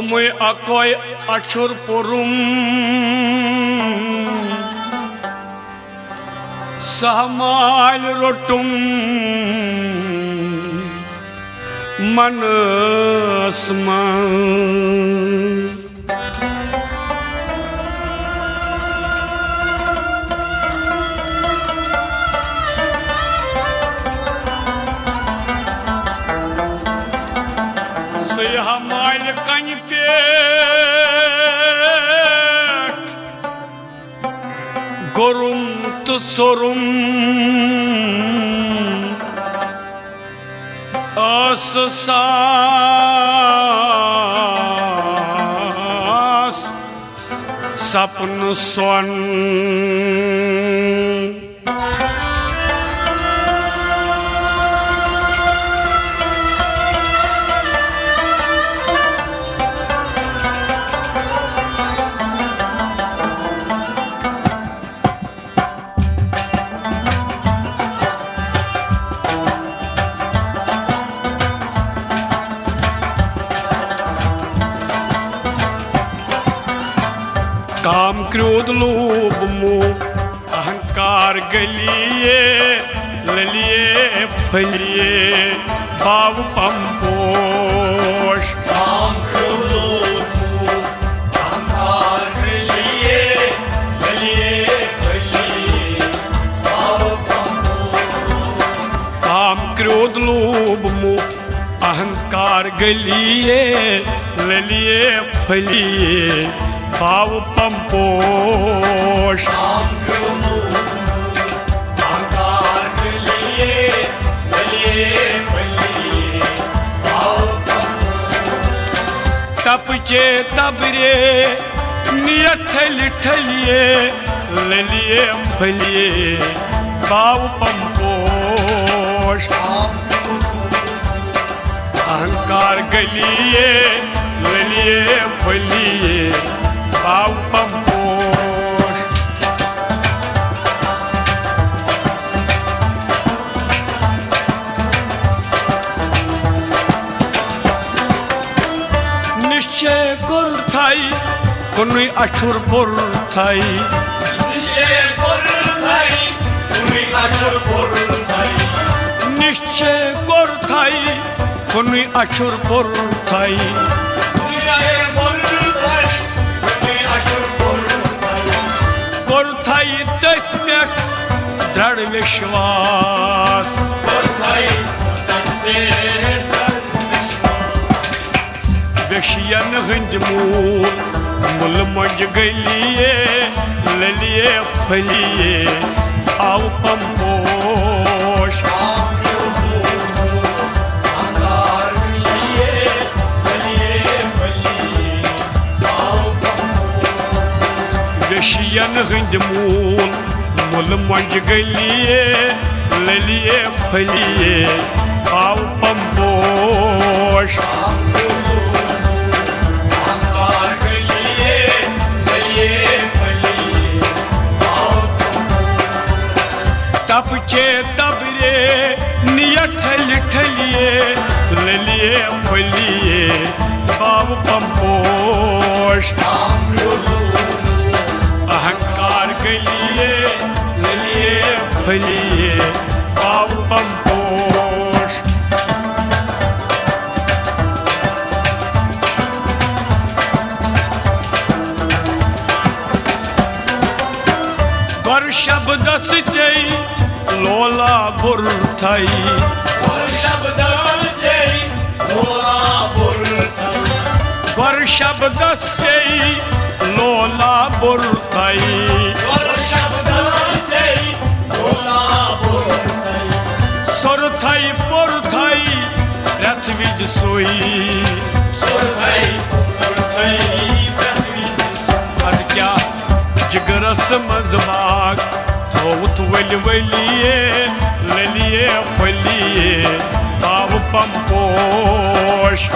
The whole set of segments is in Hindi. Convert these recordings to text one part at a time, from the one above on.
Omui akoi achur purum Sahamal rotum Manasman Sahamal kanipet Gorum tu sorum Asas sapun son काम क्रोध लोभ मोह अहंकार गलिए ललिए फलिए भाव पंपोष काम क्रोध लोभ मोह अहंकार गलिए ललिए फलिए भाव पंपोष काम क्रोध लोभ मोह अहंकार गलिए ललिए फलिए भाव पंपोष काम क्रोध लोभ अहंकार गलिए ललिए फलिए भाव पंपोष तपचे तबरे नियठल ठलिए ललिए फलिए भाव पंपोष अहंकार गलिए ललिए फलिए भाव पंपोष निश्चय गुर थाई कुनुई अछुर पुर थाई निश्चय गुर थाई कुनुई अछुर पुर थाई निश्चय गुर थाई कुनुई अछुर पुर Thai Korthai tătmek drar vishwas Korthai tătmek drar vishwas Vishiyan hindmul mul manj galiye laliye phaliye bhav pamposh Vishiyan hindmul mul manj galiye laliye phaliye bhav pamposh तपचे तबरे नियठल ठलिए ललिए फलिए भाव पंपोष अहंकार गलिए ललिए फलिए भाव पंपोष गर शब्द से लोला बुर थाई गर शब्द से लोला बुर थाई गर शब्द से लोला बुर थाई गर शब्द से लोला बुर थाई सुर थाई पुर थाई रथ विज सोई सुर थाई पुर थाई रथ विज सोई अद क्या जिगरस मजबाग थोत वल वलिए ललिए फलिए भाव पंपोष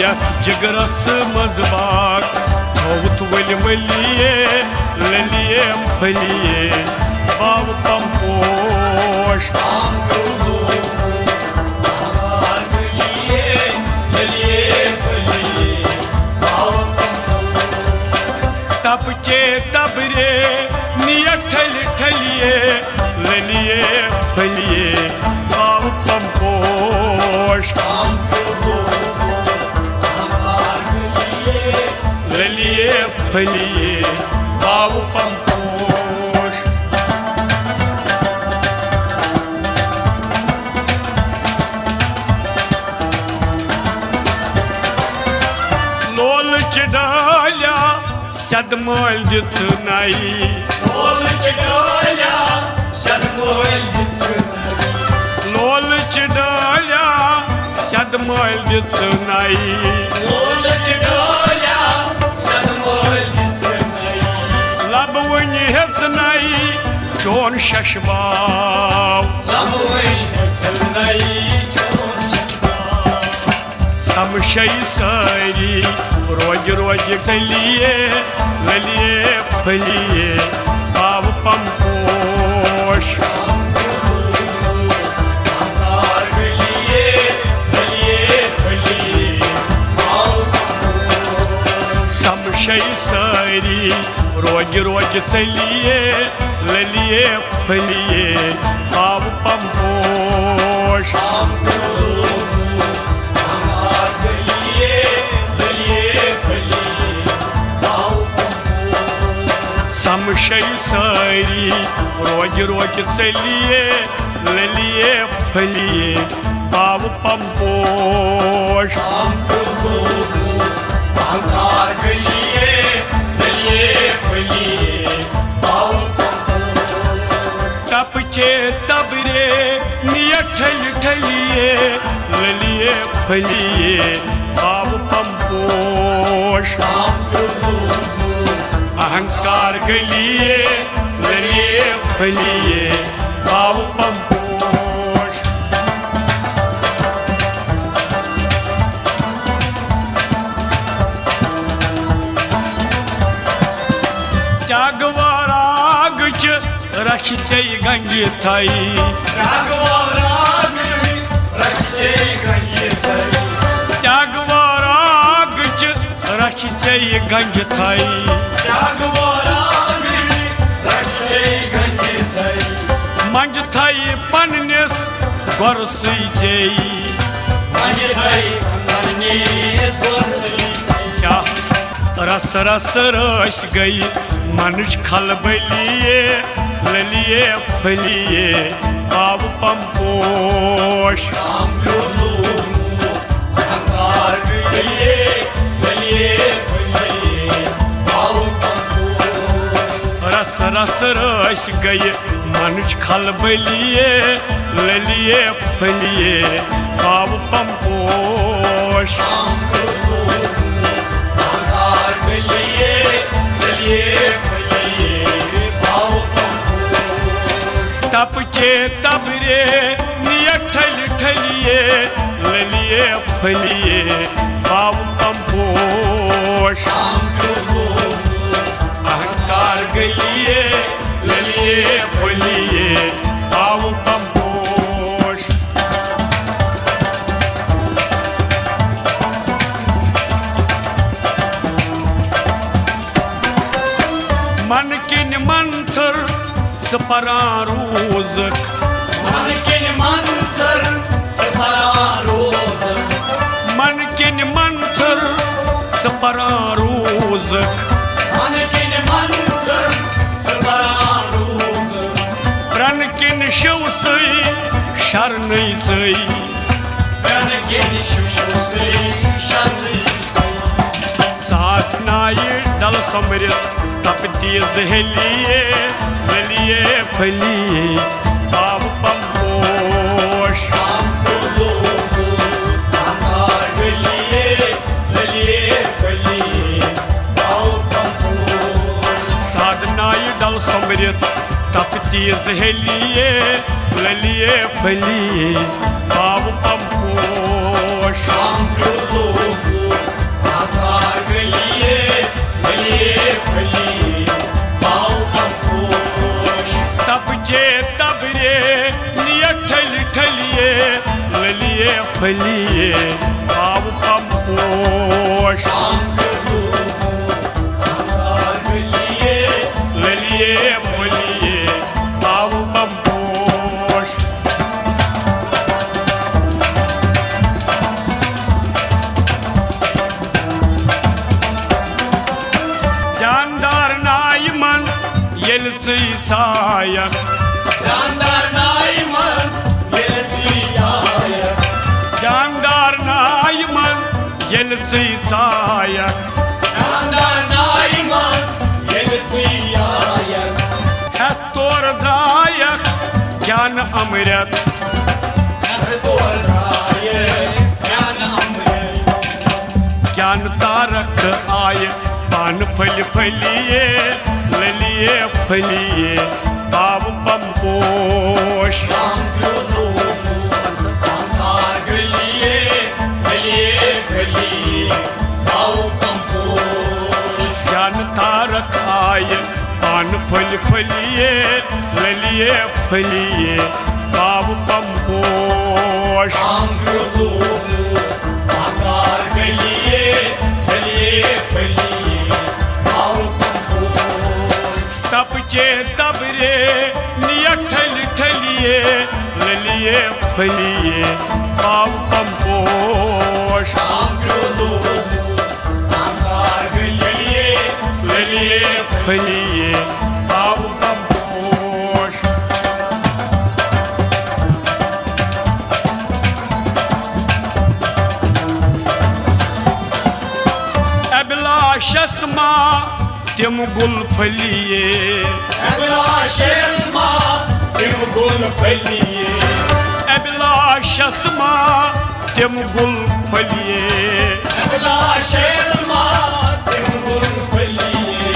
यथ जिगरस मजबाग थोत वल वलिए ललिए फलिए बाव पंपोश तपचे तबरे निय ठल ठलिए ललिए फलिए बाव पंपोश ललिए फलिए बाव पंपोश लोल चढ़ाया सदमोल दिथ नाई लोल चढ़ाया सदमोल दिथ नाई लब वन हेच नाई चोन शशबाव समशय सारी रोज रोज चलिए ललिए फलिए बाव पंपोश समशय सारी रोज रोज चलिए ललिए फलिए बाव पंपोश समशय सारी रोज रोज चलिए ललिए फलिए बाव पंपोश तपचे तबरे निय ठल ठलिए ललिए फलिए बाव पंपोश अहंकार गलिए ललिए फलिए बाव पंपोश त्यागवाराग च रश चई गंज थाई त्यागवाराग च रश चई गंज थाई मंज थाई पन्निस गोरसी चई क्या रस रस रस गई मनुष खलबलिए ललिए फलिए बाव पंपोश रस रस रस गई मनुष खलबलिए ललिए फलिए बाव पंपोश तपचे तबरे निय ठल ठलिए ललिए फलिए बाव पंपोश अहंकार गलिए ललिए फलिए बाव पंपोश मन किन मंथर सपरारोजक मन किन मंथर सपरारोजक प्रण किन शिव सई शरण सई साधनाई डल समृत तपती जहलिए ललिए फलिए बाव पंपोश साधनाई डल समृत तपती जहलिए ललिए फलिए बाव पंपोश तप फलिए पाव पंपोश ललिए फलिए पाव पंपोश जानदार नाय मन येल सायक Dandar naimans, yeltsi zayak. जानदार नाय मन येल सायक Dandar naimans, yeltsi zayak. है तोर द्रायक ज्ञान अमृत Nahtor raye, yan amre. ज्ञान तारक आय पान फल फलिए ललिए फलिए पाव Pamposh Sham kyodo, amar galiye, galiye, ao kamposh. ज्ञान तारक आय पान फल फलिए ललिए फलिए पाव Pamposh Sham kyodo, amar galiye, galiye, ao kamposh. तपचे तबरे नियठल ठलिए ललिए फलिए पाव Pamposh Sham kyodo, amar galiye, ललिए फलिए पाव पंपोश अभिलाषस्मा तिम गुल फलिए Ablaşesma, tim gul faliye. अभिलाषस्मा तिम गुल फलिए Ablaşesma, tim gul faliye.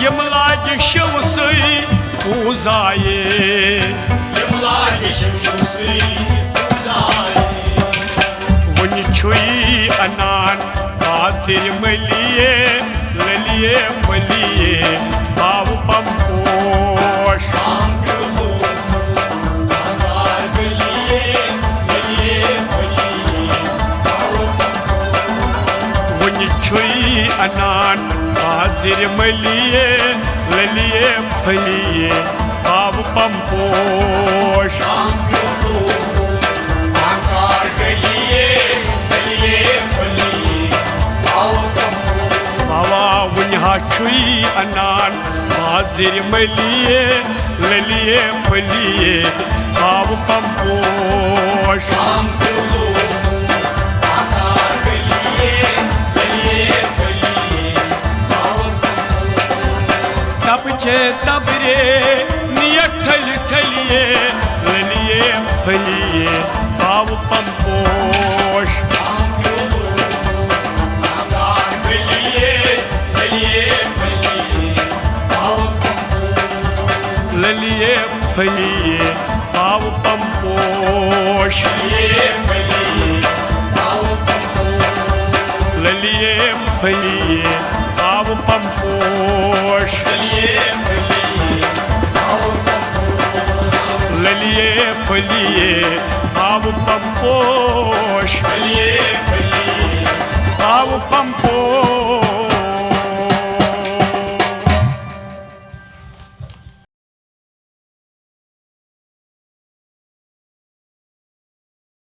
यम लाग शिव सई पूजाए Yımlar yeşimsi uzayi. वन छुई अनान बासिर मलिए ललिए फलिए पाव Pamposh Şam kılı, akar geliye, geliye faliye. One छुई अनान बासिर मलिए ललिए फलिए पाव Pamposh Şam kılı, akar geliye, geliye faliye. बाबा वन्हा छुई अनान बासिर मलिए ललिए फलिए पाव Pamposh Şam kılı, akar geliye, geliye faliye. तपचे तबरे नियठल ठलिए ललिए फलिए पाव Pamposh Şam kılı, akar geliye, geliye faliye. ललिए फलिए पाव पंपोश Geliye faliye, ललिए फलिए पाव पंपोश geliye faliye. ललिए फलिए पाव पंपोश Geliye faliye. पाव पंपोश